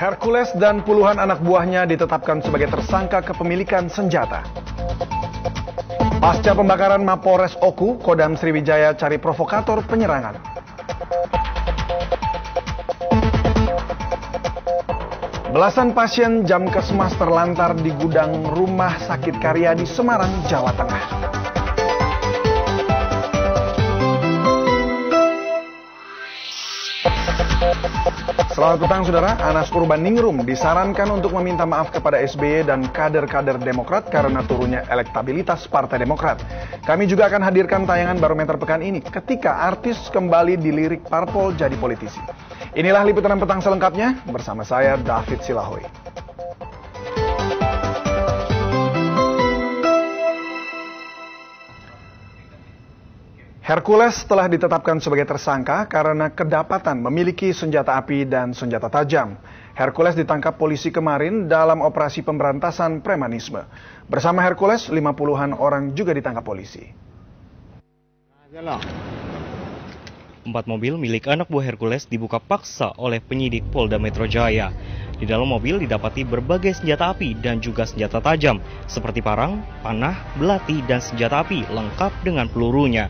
Hercules dan puluhan anak buahnya ditetapkan sebagai tersangka kepemilikan senjata. Pasca pembakaran Mapolres Oku, Kodam Sriwijaya cari provokator penyerangan. Belasan pasien Jamkesmas terlantar di gudang Rumah Sakit Karya di Semarang, Jawa Tengah. Selamat petang, Saudara. Anas Urbaningrum disarankan untuk meminta maaf kepada SBY dan kader-kader Demokrat karena turunnya elektabilitas Partai Demokrat. Kami juga akan hadirkan tayangan barometer pekan ini ketika artis kembali dilirik parpol jadi politisi. Inilah liputan petang selengkapnya bersama saya David Silahoy. Hercules telah ditetapkan sebagai tersangka karena kedapatan memiliki senjata api dan senjata tajam. Hercules ditangkap polisi kemarin dalam operasi pemberantasan premanisme. Bersama Hercules, 50-an orang juga ditangkap polisi. 4 mobil milik anak buah Hercules dibuka paksa oleh penyidik Polda Metro Jaya. Di dalam mobil didapati berbagai senjata api dan juga senjata tajam, seperti parang, panah, belati, dan senjata api lengkap dengan pelurunya.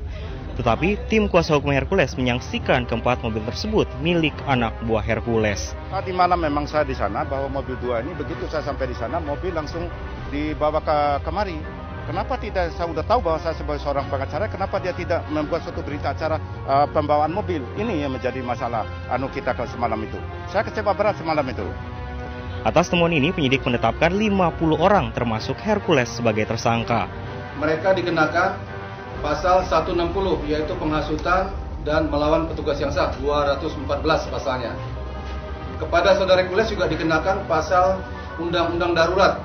Tetapi tim kuasa hukum Hercules menyaksikan keempat mobil tersebut milik anak buah Hercules. Tadi malam memang saya di sana bahwa mobil 2 ini begitu saya sampai di sana mobil langsung dibawa kemari. Kenapa tidak, saya sudah tahu bahwa saya sebagai seorang pengacara, kenapa dia tidak membuat suatu berita acara pembawaan mobil? Ini yang menjadi masalah kita ke semalam itu. Saya kecewa berat semalam itu. Atas temuan ini penyidik menetapkan 50 orang termasuk Hercules sebagai tersangka. Mereka dikenakan pasal 160 yaitu penghasutan dan melawan petugas yang sah, 214 pasalnya. Kepada saudara Hercules juga dikenakan pasal Undang-Undang Darurat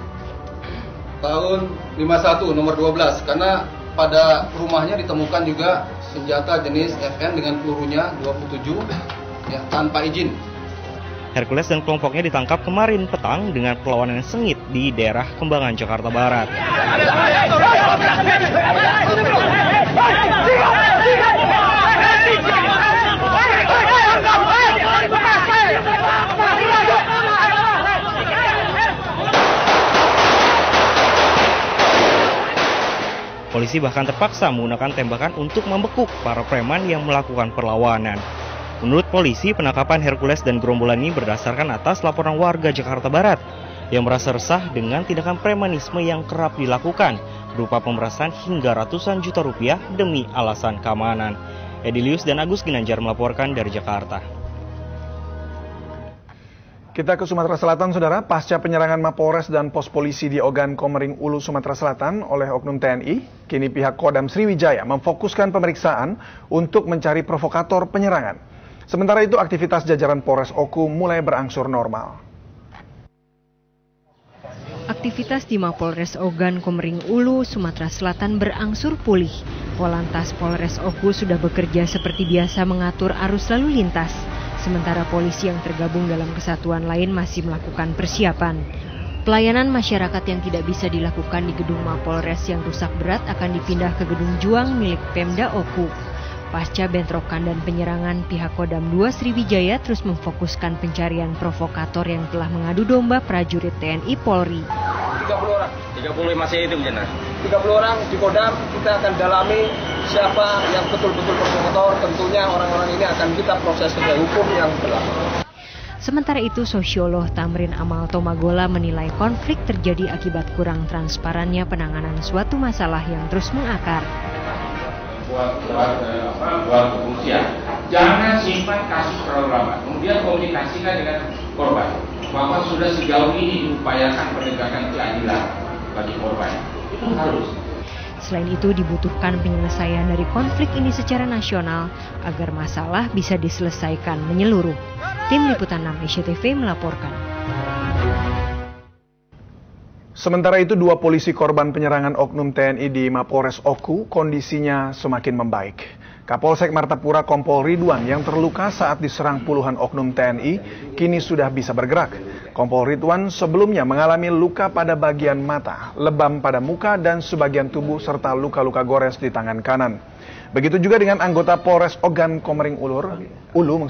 tahun 51 nomor 12 karena pada rumahnya ditemukan juga senjata jenis FN dengan pelurunya 27 ya, tanpa izin. Hercules dan kelompoknya ditangkap kemarin petang dengan perlawanan sengit di daerah Kembangan, Jakarta Barat. Polisi bahkan terpaksa menggunakan tembakan untuk membekuk para preman yang melakukan perlawanan. Menurut polisi, penangkapan Hercules dan gerombolan ini berdasarkan atas laporan warga Jakarta Barat yang merasa resah dengan tindakan premanisme yang kerap dilakukan berupa pemerasan hingga ratusan juta rupiah demi alasan keamanan. Edilius dan Agus Ginanjar melaporkan dari Jakarta. Kita ke Sumatera Selatan, Saudara. Pasca penyerangan Mapolres dan pos polisi di Ogan Komering Ulu, Sumatera Selatan oleh oknum TNI, kini pihak Kodam Sriwijaya memfokuskan pemeriksaan untuk mencari provokator penyerangan. Sementara itu, aktivitas jajaran Polres Oku mulai berangsur normal. Aktivitas di Mapolres Ogan Komering Ulu, Sumatera Selatan berangsur pulih. Polantas Polres Oku sudah bekerja seperti biasa mengatur arus lalu lintas. Sementara polisi yang tergabung dalam kesatuan lain masih melakukan persiapan. Pelayanan masyarakat yang tidak bisa dilakukan di gedung Mapolres yang rusak berat akan dipindah ke gedung Juang milik Pemda Oku. Pasca bentrokan dan penyerangan, pihak Kodam 2 Sriwijaya terus memfokuskan pencarian provokator yang telah mengadu domba prajurit TNI Polri. 30 orang. 30 masih itu benar. 30 orang di Kodam, kita akan dalami siapa yang betul-betul provokator. Tentunya orang-orang ini akan kita proses ke hukum yang berlaku. Sementara itu, sosiolog Tamrin Amal Tomagola menilai konflik terjadi akibat kurang transparannya penanganan suatu masalah yang terus mengakar. Buat kepolisian, jangan simpan kasus terlalu lama, kemudian komunikasikan dengan korban bahwa sudah sejauh ini diupayakan penegakan keadilan bagi korban. Itu harus. Selain itu dibutuhkan penyelesaian dari konflik ini secara nasional agar masalah bisa diselesaikan menyeluruh. Tim Liputan 6 SCTV melaporkan. Sementara itu, 2 polisi korban penyerangan oknum TNI di Mapolres Oku kondisinya semakin membaik. Kapolsek Martapura Kompol Ridwan yang terluka saat diserang puluhan oknum TNI kini sudah bisa bergerak. Kompol Ridwan sebelumnya mengalami luka pada bagian mata, lebam pada muka dan sebagian tubuh serta luka-luka gores di tangan kanan. Begitu juga dengan anggota Polres Ogan Komering Ulu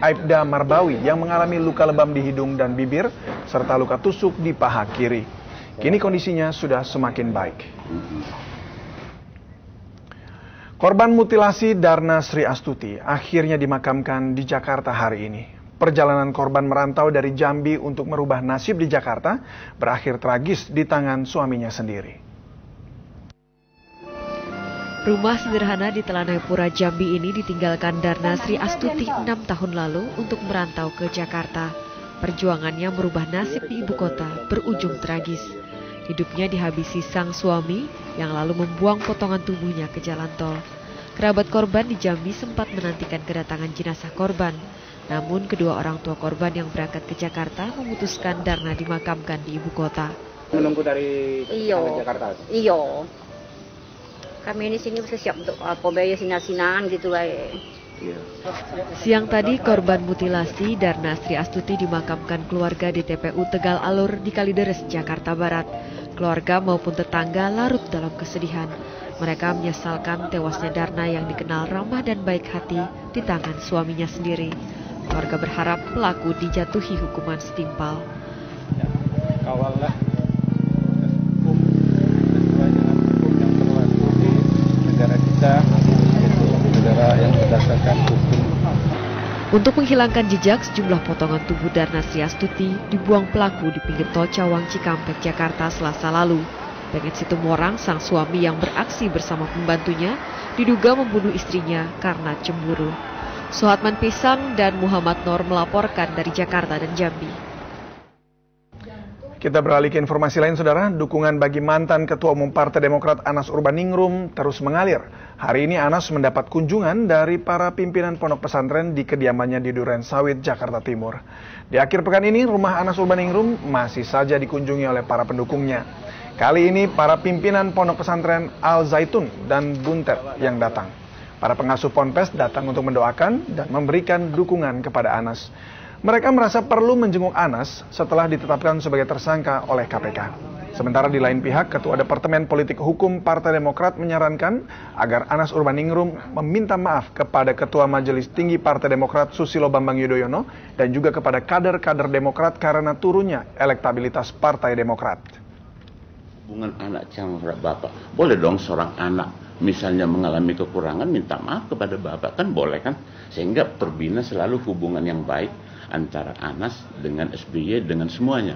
Aibda Marbawi yang mengalami luka lebam di hidung dan bibir serta luka tusuk di paha kiri. Kini kondisinya sudah semakin baik. Korban mutilasi Darna Sri Astuti akhirnya dimakamkan di Jakarta hari ini. Perjalanan korban merantau dari Jambi untuk merubah nasib di Jakarta berakhir tragis di tangan suaminya sendiri. Rumah sederhana di Telanepura Jambi ini ditinggalkan Darna Sri Astuti 6 tahun lalu untuk merantau ke Jakarta. Perjuangannya merubah nasib di ibu kota berujung tragis. Hidupnya dihabisi sang suami yang lalu membuang potongan tubuhnya ke jalan tol. Kerabat korban di Jambi sempat menantikan kedatangan jenazah korban. Namun kedua orang tua korban yang berangkat ke Jakarta memutuskan Darna dimakamkan di ibu kota. Menunggu dari Jakarta? Iya. Kami di sini bisa siap untuk biaya sinar-sinaran gitu lah. Siang tadi korban mutilasi Darna Sri Astuti dimakamkan keluarga di TPU Tegal Alur di Kalideres, Jakarta Barat. Keluarga maupun tetangga larut dalam kesedihan. Mereka menyesalkan tewasnya Darna yang dikenal ramah dan baik hati di tangan suaminya sendiri. Keluarga berharap pelaku dijatuhi hukuman setimpal. Kawallah hukum sesuai dengan hukum yang berlaku di negara kita, yaitu negara yang berdasarkan hukum. Untuk menghilangkan jejak, sejumlah potongan tubuh Darna Sri Astuti dibuang pelaku di pinggir tol Cawang Cikampek, Jakarta Selasa lalu. Benget Situmorang, sang suami yang beraksi bersama pembantunya, diduga membunuh istrinya karena cemburu. Suhatman Pisang dan Muhammad Nur melaporkan dari Jakarta dan Jambi. Kita beralih ke informasi lain, saudara. Dukungan bagi mantan Ketua Umum Partai Demokrat Anas Urbaningrum terus mengalir. Hari ini Anas mendapat kunjungan dari para pimpinan pondok pesantren di kediamannya di Duren Sawit, Jakarta Timur. Di akhir pekan ini, rumah Anas Urbaningrum masih saja dikunjungi oleh para pendukungnya. Kali ini, para pimpinan pondok pesantren Al Zaitun dan Buntet yang datang. Para pengasuh ponpes datang untuk mendoakan dan memberikan dukungan kepada Anas. Mereka merasa perlu menjenguk Anas setelah ditetapkan sebagai tersangka oleh KPK. Sementara di lain pihak, Ketua Departemen Politik Hukum Partai Demokrat menyarankan agar Anas Urbaningrum meminta maaf kepada Ketua Majelis Tinggi Partai Demokrat Susilo Bambang Yudhoyono dan juga kepada kader-kader Demokrat karena turunnya elektabilitas Partai Demokrat. Hubungan anak sama bapak, boleh dong seorang anak misalnya mengalami kekurangan minta maaf kepada bapak, kan boleh kan? Sehingga terbina selalu hubungan yang baik antara Anas dengan SBY dengan semuanya.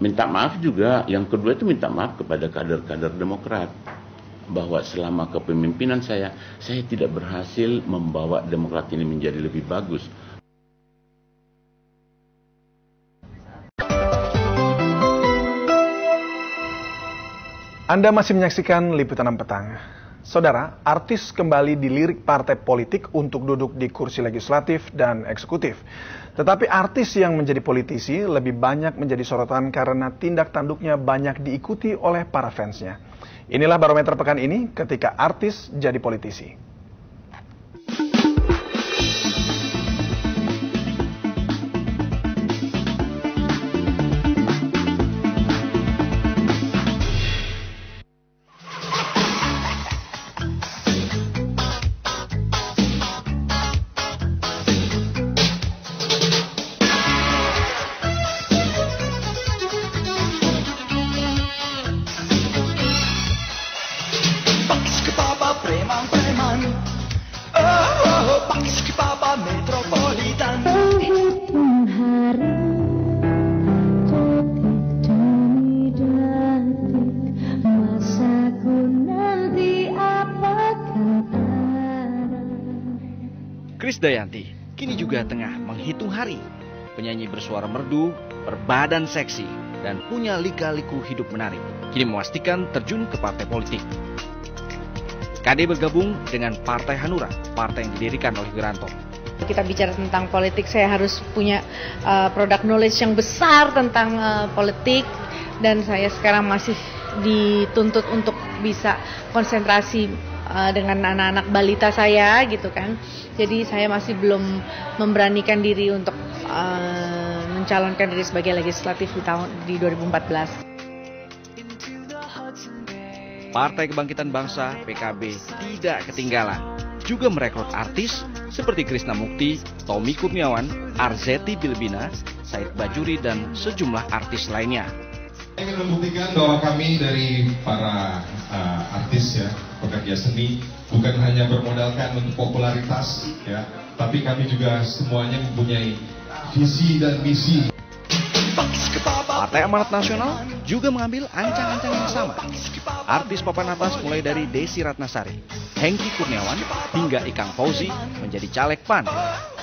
Minta maaf juga, yang kedua itu minta maaf kepada kader-kader Demokrat bahwa selama kepemimpinan saya tidak berhasil membawa Demokrat ini menjadi lebih bagus. Anda masih menyaksikan Liputan 6 Petang. Saudara, artis kembali dilirik partai politik untuk duduk di kursi legislatif dan eksekutif. Tetapi artis yang menjadi politisi lebih banyak menjadi sorotan karena tindak tanduknya banyak diikuti oleh para fansnya. Inilah barometer pekan ini ketika artis jadi politisi. Krisdayanti kini juga tengah menghitung hari. Penyanyi bersuara merdu, berbadan seksi, dan punya lika-liku hidup menarik. Kini memastikan terjun ke partai politik. KD bergabung dengan Partai Hanura, partai yang didirikan oleh Wiranto. Kita bicara tentang politik, saya harus punya product knowledge yang besar tentang politik, dan saya sekarang masih dituntut untuk bisa konsentrasi dengan anak-anak balita saya gitu kan. Jadi saya masih belum memberanikan diri untuk mencalonkan diri sebagai legislatif di 2014. Partai Kebangkitan Bangsa (PKB) tidak ketinggalan, juga merekrut artis seperti Krishna Mukti, Tommy Kurniawan, Arzetti Bilbina, Said Bajuri, dan sejumlah artis lainnya. Saya ingin membuktikan bahwa kami dari para artis ya, pekerja seni, bukan hanya bermodalkan untuk popularitas ya, tapi kami juga semuanya mempunyai visi dan misi. Partai Amanat Nasional juga mengambil ancang-ancang yang sama. Artis papan atas mulai dari Desi Ratnasari, Hengki Kurniawan, hingga Ikang Fauzi menjadi caleg PAN.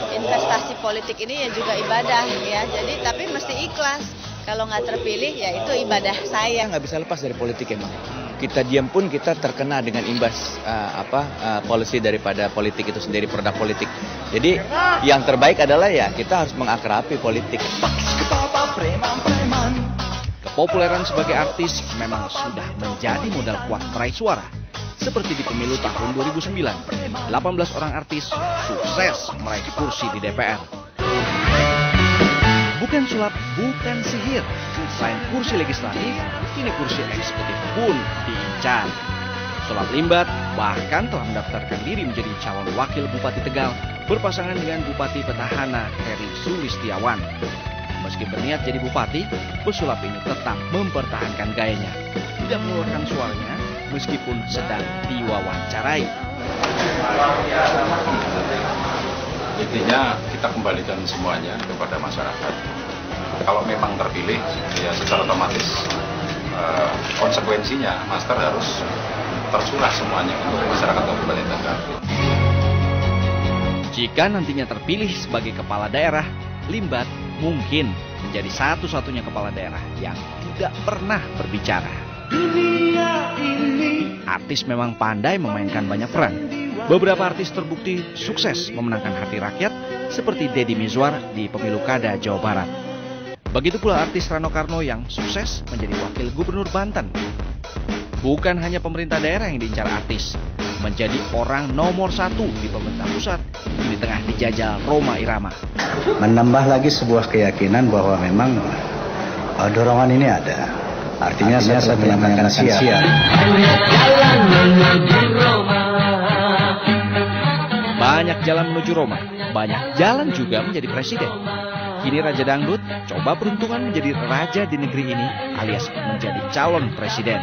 Investasi politik ini ya juga ibadah ya, jadi tapi mesti ikhlas. Kalau nggak terpilih ya itu ibadah saya. Nggak bisa lepas dari politik emang. Kita diam pun kita terkena dengan imbas policy daripada politik itu sendiri, produk politik. Jadi yang terbaik adalah ya kita harus mengakrabi politik. Kepopuleran sebagai artis memang sudah menjadi modal kuat meraih suara. Seperti di pemilu tahun 2009, 18 orang artis sukses meraih kursi di DPR. Bukan sulap, bukan sihir. Selain kursi legislatif, kini kursi eksekutif pun diincar. Sulap Limbat bahkan telah mendaftarkan diri menjadi calon wakil Bupati Tegal berpasangan dengan Bupati Petahana Heri Sulistiawan. Meski berniat jadi bupati, pesulap ini tetap mempertahankan gayanya. Tidak mengeluarkan suaranya meskipun sedang diwawancarai. Intinya kita kembalikan semuanya kepada masyarakat. Kalau memang terpilih, ya secara otomatis konsekuensinya master harus tercurah semuanya untuk masyarakat Kabupaten Tegal. Jika nantinya terpilih sebagai kepala daerah, Limbat mungkin menjadi satu-satunya kepala daerah yang tidak pernah berbicara. Artis memang pandai memainkan banyak peran. Beberapa artis terbukti sukses memenangkan hati rakyat seperti Deddy Mizwar di Pemilu Kada Jawa Barat. Begitu pula artis Rano Karno yang sukses menjadi wakil gubernur Banten. Bukan hanya pemerintah daerah yang diincar artis, menjadi orang nomor 1 di pemerintah pusat di tengah dijajal Rhoma Irama. Menambah lagi sebuah keyakinan bahwa memang dorongan ini ada. Artinya saya menyamakan siap. Banyak jalan menuju Roma, banyak jalan juga menjadi presiden. Kini Raja Dangdut coba peruntungan menjadi raja di negeri ini alias menjadi calon presiden.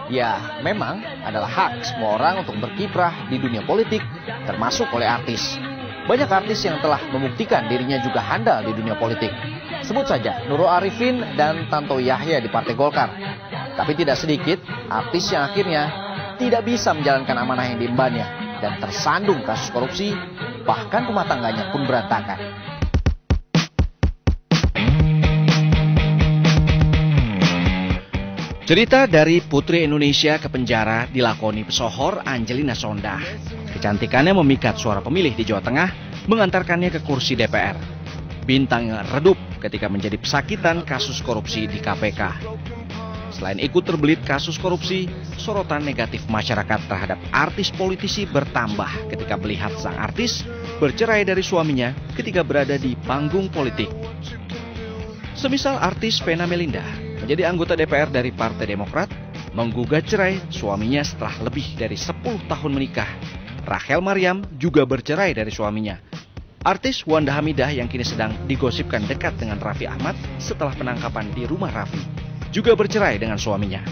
Ya, memang adalah hak semua orang untuk berkiprah di dunia politik, termasuk oleh artis. Banyak artis yang telah membuktikan dirinya juga handal di dunia politik. Sebut saja Nurul Arifin dan Tanto Yahya di Partai Golkar. Tapi tidak sedikit artis yang akhirnya tidak bisa menjalankan amanah yang diembannya dan tersandung kasus korupsi, bahkan rumah tangganya pun berantakan. Cerita dari Putri Indonesia ke penjara dilakoni pesohor Angelina Sondakh. Kecantikannya memikat suara pemilih di Jawa Tengah, mengantarkannya ke kursi DPR. Bintangnya redup ketika menjadi pesakitan kasus korupsi di KPK. Selain ikut terbelit kasus korupsi, sorotan negatif masyarakat terhadap artis politisi bertambah ketika melihat sang artis bercerai dari suaminya ketika berada di panggung politik. Semisal artis Vena Melinda menjadi anggota DPR dari Partai Demokrat, menggugat cerai suaminya setelah lebih dari 10 tahun menikah. Rachel Maryam juga bercerai dari suaminya. Artis Wanda Hamidah yang kini sedang digosipkan dekat dengan Raffi Ahmad setelah penangkapan di rumah Raffi, juga bercerai dengan suaminya.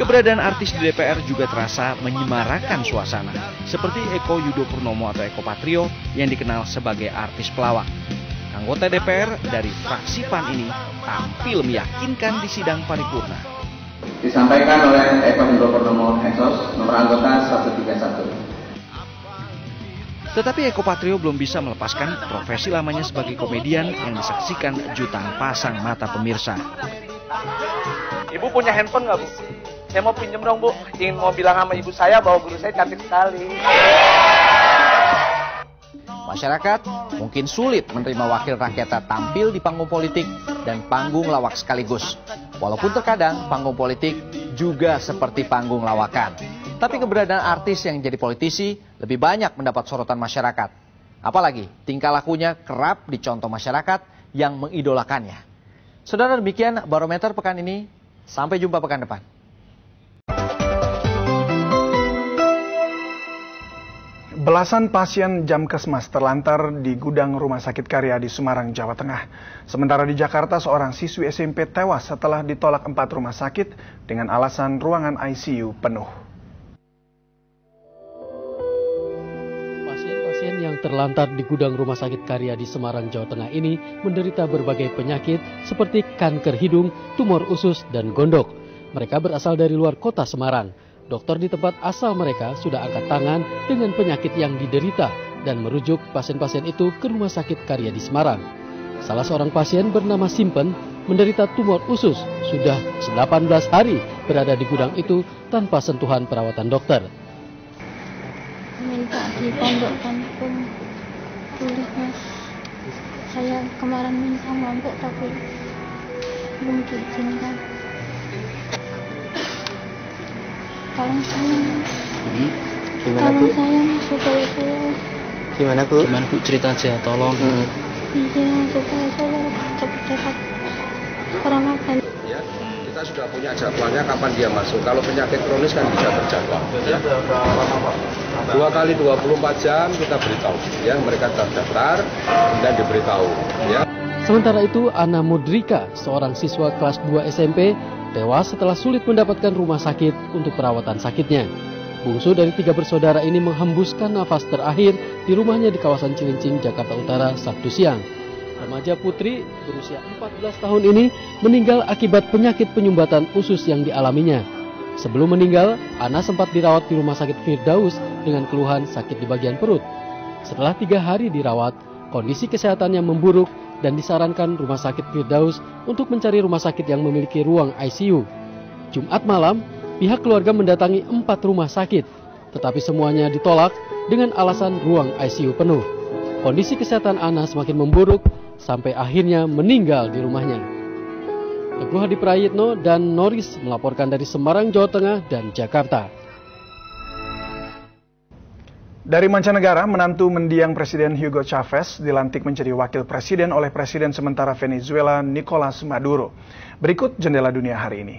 Keberadaan artis di DPR juga terasa menyemarakan suasana, seperti Eko Yudho Purnomo atau Eko Patrio yang dikenal sebagai artis pelawak. Anggota DPR dari fraksi PAN ini tampil meyakinkan di sidang paripurna. Disampaikan oleh Eko Yudho Purnomo Eksos, nomor anggota 131. Tetapi Eko Patrio belum bisa melepaskan profesi lamanya sebagai komedian yang disaksikan jutaan pasang mata pemirsa. Ibu punya handphone nggak, Bu? Saya mau pinjem dong, Bu. Ingin mau bilang sama ibu saya bahwa guru saya cantik sekali. Masyarakat mungkin sulit menerima wakil rakyatnya tampil di panggung politik dan panggung lawak sekaligus. Walaupun terkadang panggung politik juga seperti panggung lawakan. Tapi keberadaan artis yang jadi politisi lebih banyak mendapat sorotan masyarakat. Apalagi tingkah lakunya kerap dicontoh masyarakat yang mengidolakannya. Saudara, demikian Barometer pekan ini. Sampai jumpa pekan depan. Belasan pasien Jamkesmas terlantar di gudang Rumah Sakit Karya di Semarang, Jawa Tengah. Sementara di Jakarta, seorang siswi SMP tewas setelah ditolak 4 rumah sakit dengan alasan ruangan ICU penuh. Pasien-pasien yang terlantar di gudang Rumah Sakit Karya di Semarang, Jawa Tengah ini menderita berbagai penyakit seperti kanker hidung, tumor usus, dan gondok. Mereka berasal dari luar kota Semarang. Dokter di tempat asal mereka sudah angkat tangan dengan penyakit yang diderita dan merujuk pasien-pasien itu ke Rumah Sakit Karya di Semarang. Salah seorang pasien bernama Simpen menderita tumor usus sudah 18 hari berada di gudang itu tanpa sentuhan perawatan dokter. Minta di pondok kampung boleh mas, saya kemarin minta mampuk tapi belum diizinkan. Tolong saya mas. Gimana Bu? Tolong saya mas supaya saya. Gimana Bu? Gimana Bu, cerita aja, tolong. Iya supaya saya cepat dapat perawatan. Ya, kita sudah punya jadwalnya kapan dia masuk. Kalau penyakit kronis kan bisa terjadwal. Ya. 2 kali 24 jam kita beritahu. Ya, mereka terdaftar dan diberitahu. Ya. Sementara itu, Ana Mudrika, seorang siswa kelas 2 SMP, tewas setelah sulit mendapatkan rumah sakit untuk perawatan sakitnya. Bungsu dari 3 bersaudara ini menghembuskan nafas terakhir di rumahnya di kawasan Cilincing, Jakarta Utara, Sabtu siang. Remaja putri berusia 14 tahun ini meninggal akibat penyakit penyumbatan usus yang dialaminya. Sebelum meninggal, Ana sempat dirawat di Rumah Sakit Firdaus dengan keluhan sakit di bagian perut. Setelah 3 hari dirawat, kondisi kesehatannya memburuk dan disarankan Rumah Sakit Firdaus untuk mencari rumah sakit yang memiliki ruang ICU. Jumat malam, pihak keluarga mendatangi 4 rumah sakit, tetapi semuanya ditolak dengan alasan ruang ICU penuh. Kondisi kesehatan Ana semakin memburuk sampai akhirnya meninggal di rumahnya. Teguh Hadi Prayitno dan Noris melaporkan dari Semarang, Jawa Tengah dan Jakarta. Dari mancanegara, menantu mendiang Presiden Hugo Chavez dilantik menjadi wakil presiden oleh Presiden sementara Venezuela Nicolas Maduro. Berikut jendela dunia hari ini.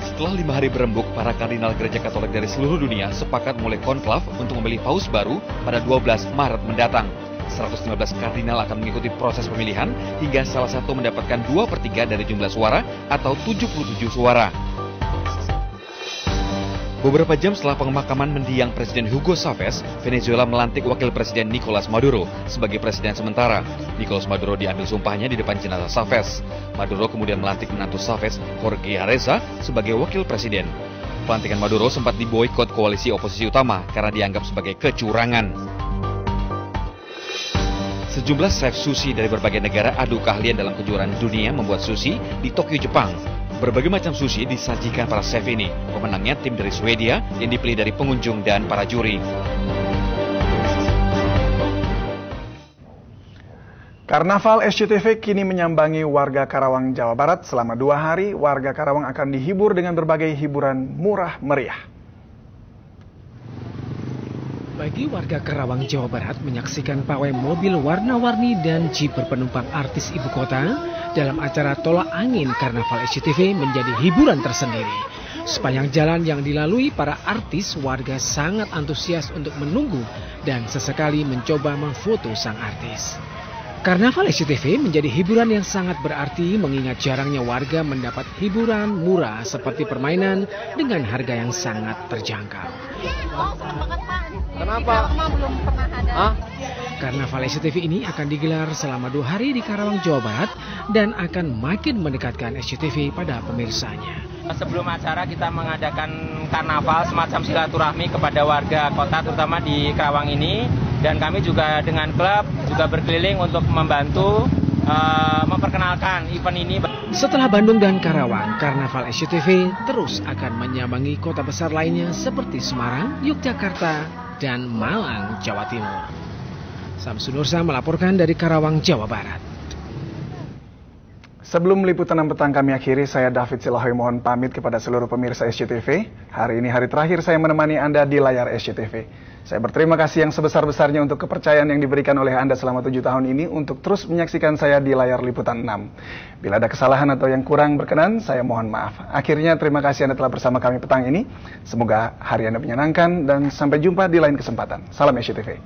Setelah 5 hari berembuk, para kardinal gereja Katolik dari seluruh dunia sepakat mulai konklav untuk memilih paus baru pada 12 Maret mendatang. 115 kardinal akan mengikuti proses pemilihan hingga salah satu mendapatkan 2/3 dari jumlah suara atau 77 suara. Beberapa jam setelah pemakaman mendiang Presiden Hugo Chavez, Venezuela melantik wakil presiden Nicolas Maduro sebagai presiden sementara. Nicolas Maduro diambil sumpahnya di depan jenazah Chavez. Maduro kemudian melantik menantu Chavez, Jorge Arreza, sebagai wakil presiden. Pelantikan Maduro sempat diboikot koalisi oposisi utama karena dianggap sebagai kecurangan. Sejumlah chef sushi dari berbagai negara adu keahlian dalam kejuaraan dunia membuat sushi di Tokyo, Jepang. Berbagai macam sushi disajikan para chef ini. Pemenangnya tim dari Swedia yang dipilih dari pengunjung dan para juri. Karnaval SCTV kini menyambangi warga Karawang, Jawa Barat. Selama 2 hari, warga Karawang akan dihibur dengan berbagai hiburan murah meriah. Bagi warga Karawang, Jawa Barat menyaksikan pawai mobil warna-warni dan jeep berpenumpang artis ibu kota dalam acara Tolak Angin Karnaval SCTV menjadi hiburan tersendiri. Sepanjang jalan yang dilalui para artis, warga sangat antusias untuk menunggu dan sesekali mencoba memfoto sang artis. Karnaval SCTV menjadi hiburan yang sangat berarti mengingat jarangnya warga mendapat hiburan murah seperti permainan dengan harga yang sangat terjangkau. Kenapa? Belum pernah ada. Karnaval SCTV ini akan digelar selama 2 hari di Karawang, Jawa Barat dan akan makin mendekatkan SCTV pada pemirsanya. Sebelum acara kita mengadakan karnaval semacam silaturahmi kepada warga kota terutama di Karawang ini, dan kami juga dengan klub juga berkeliling untuk membantu memperkenalkan event ini. Setelah Bandung dan Karawang, Karnaval SCTV terus akan menyambangi kota besar lainnya seperti Semarang, Yogyakarta, dan Malang, Jawa Timur. Samsun Nursa melaporkan dari Karawang, Jawa Barat. Sebelum liputan 6 petang kami akhiri, saya David Silahoy mohon pamit kepada seluruh pemirsa SCTV. Hari ini hari terakhir saya menemani Anda di layar SCTV. Saya berterima kasih yang sebesar-besarnya untuk kepercayaan yang diberikan oleh Anda selama 7 tahun ini untuk terus menyaksikan saya di layar liputan 6. Bila ada kesalahan atau yang kurang berkenan, saya mohon maaf. Akhirnya terima kasih Anda telah bersama kami petang ini. Semoga hari Anda menyenangkan dan sampai jumpa di lain kesempatan. Salam SCTV.